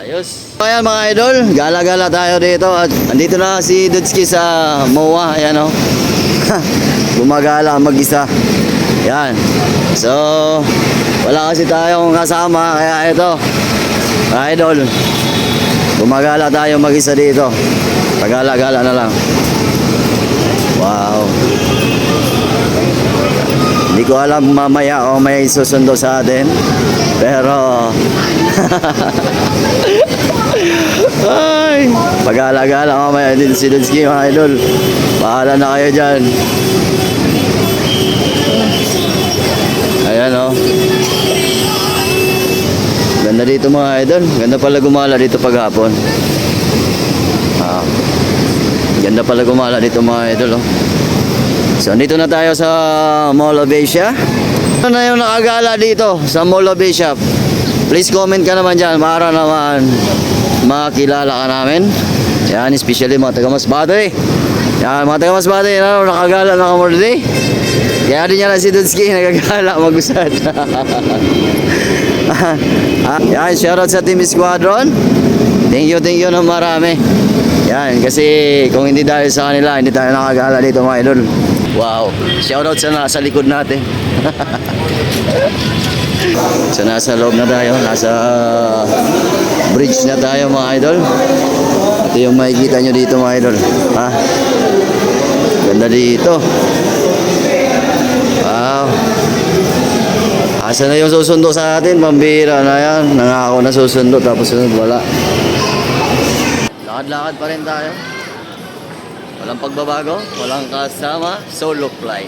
Ayos. Ayan mga idol, gala-gala tayo dito at andito na si Dudski sa MOA. Ayan o. Gumagala mag-isa. Yan. So, wala kasi tayong kasama kaya ito. Mga idol, gumagala tayo mag-isa dito. Pagala-gala na lang. Wow. Hindi ko alam mamaya o may susundo sa atin. Pero ay, pag-alagala mamaya din si Dudski mga idol. Bahala na kayo dyan. Ayan o. Ganda dito mga idol. Ganda pala gumala dito paghapon. Ganda pala gumala dito mga idol o. So, andito na tayo sa Mall of Asia. Ano na yung nakagala dito sa Mall of Asia? Please comment ka naman dyan para naman makilala ka namin. Yan, especially mga taga-Masbate. Yan, mga taga-Masbate, nakagala na ka mo today. Kaya din yan na si Dudski, nagagala, mag-usad. Yan, shoutout sa Team Squadron. Thank you na marami. Yan, kasi kung hindi dahil sa kanila, hindi tayo nakagala dito mga idol. Wow, shoutout sa nasa likod natin. So nasa loob na tayo, nasa bridge na tayo mga idol. Ito yung makikita nyo dito mga idol. Ha? Ganda dito. Wow. Asa na yung susundo sa atin? Pambira na yan. Nangako na susundo tapos wala. Lakad-lakad pa rin tayo. Walang pagbabago, walang kasama, solo flight.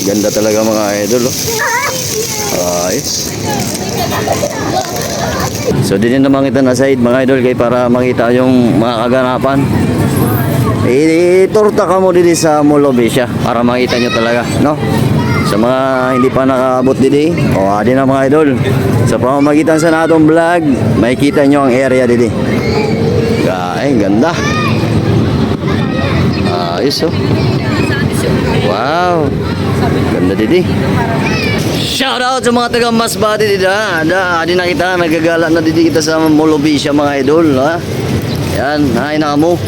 Ganda talaga mga idol. Ayos. So din naman kita na side mga idol kay para makita yung mga kaganapan. Iturta ka mo dito sa Mall of Asia para makita nyo talaga, no? Sa mga hindi pa nakaabot dito, adi na mga idol. Sa pamamagitan sa natong vlog, makikita nyo ang area dito. Ay, ganda. Ayos oh. Wow. Ganda didi. Shout out sa mga taga Masbate dito. Adi na kita nagagala na didi kita sa Mall of Asia mga idol, ha. Yan, hay na mo.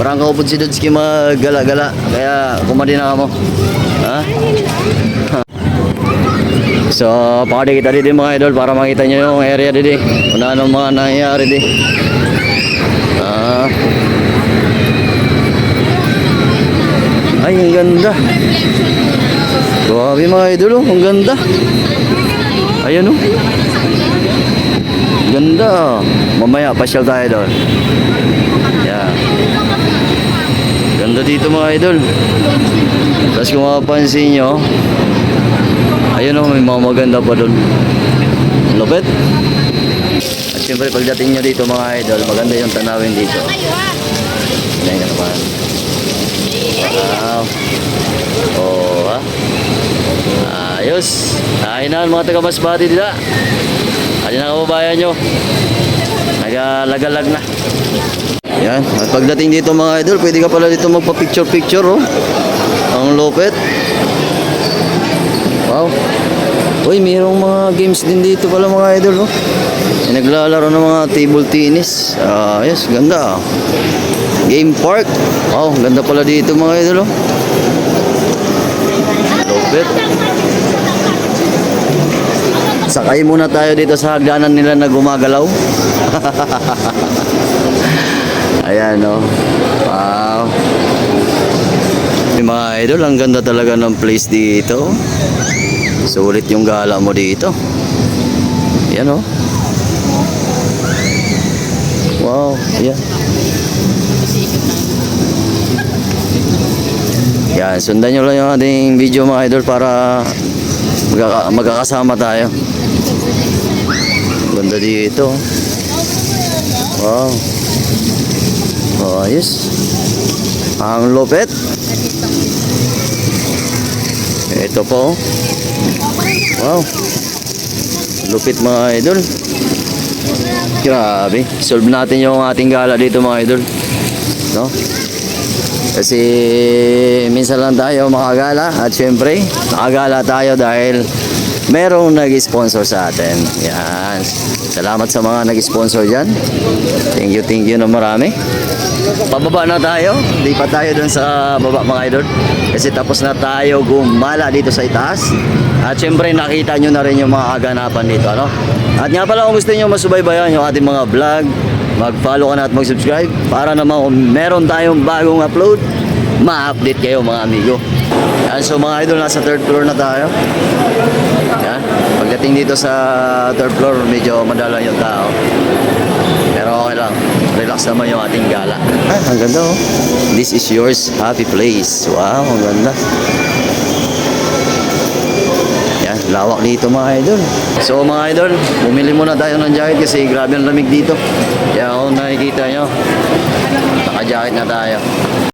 Parang kaupod si Dudski magala-gala. Kaya kumadi na mo. Ha? So, pakadi kita didi mga idol para makita nyo yung area didi. Kung ano mga nangyayari didi. Ay, ang ganda. Grabe mga idol, oh. Ang ganda. Ayan, oh. Ganda. Mamaya, pasyal tayo doon. Yeah. Ganda dito mga idol. Tapos kung mapapansin nyo, ayun, oh, may mga maganda pa doon. Lupit. At siyempre, pagdating nyo dito mga idol, maganda yung tanawin dito. Ayan ka naman. Wow. Oh, ha? Ayos. Ayun na mga taga-Masbate dito. Ayun na kababayan nyo. Nagalagalag na. Yan. At pagdating dito mga idol, pwede ka pala dito magpa-picture-picture, oh. Ang lupit. Wow. Uy, mayroong mga games din dito pala mga idol, oh. Naglalaro ng mga table tennis. Ayos, ganda. Game park. Wow, ganda pala dito mga idol, oh. Lupit. Sakay muna tayo dito sa hagdanan nila na gumagalaw. Ayan, oh. Wow. Mga idol, ang ganda talaga ng place dito. Sulit yung gala mo dito. Ayan, oh. Wow, ayan. Yan, sundan nyo lang yung ating video mga idol para magkakasama tayo. Ganda dito. Wow. Oh, ayos. Ang lupit. Ito po. Wow. Lupit mga idol. Grabe. Solve natin yung ating gala dito mga idol. No? Kasi minsan lang tayo makagala at syempre nakagala tayo dahil merong nag-sponsor sa atin. Yan. Salamat sa mga nag-sponsor dyan. Thank you na marami. Pababa na tayo. Di pa tayo dun sa baba mga idol. Kasi tapos na tayo gumala dito sa itaas. At syempre nakita nyo na rin yung mga kaganapan dito. Ano? At nga pala kung gusto nyo masubaybayan yung ating mga vlog, mag-follow ka na at mag-subscribe para naman kung meron tayong bagong upload, ma-update kayo mga amigo. Yan, so mga idol, nasa third floor na tayo. Yan. Pagdating dito sa third floor, medyo madala yung tao. Pero okay lang. Relax naman yung ating gala. Ah, ang ganda oh. This is yours happy place. Wow, ang ganda. Yan, lawak dito mga idol. So mga idol, bumili muna tayo ng jacket kasi grabe ang lamig dito. Kaya kung nakikita nyo, naka-jacket na tayo.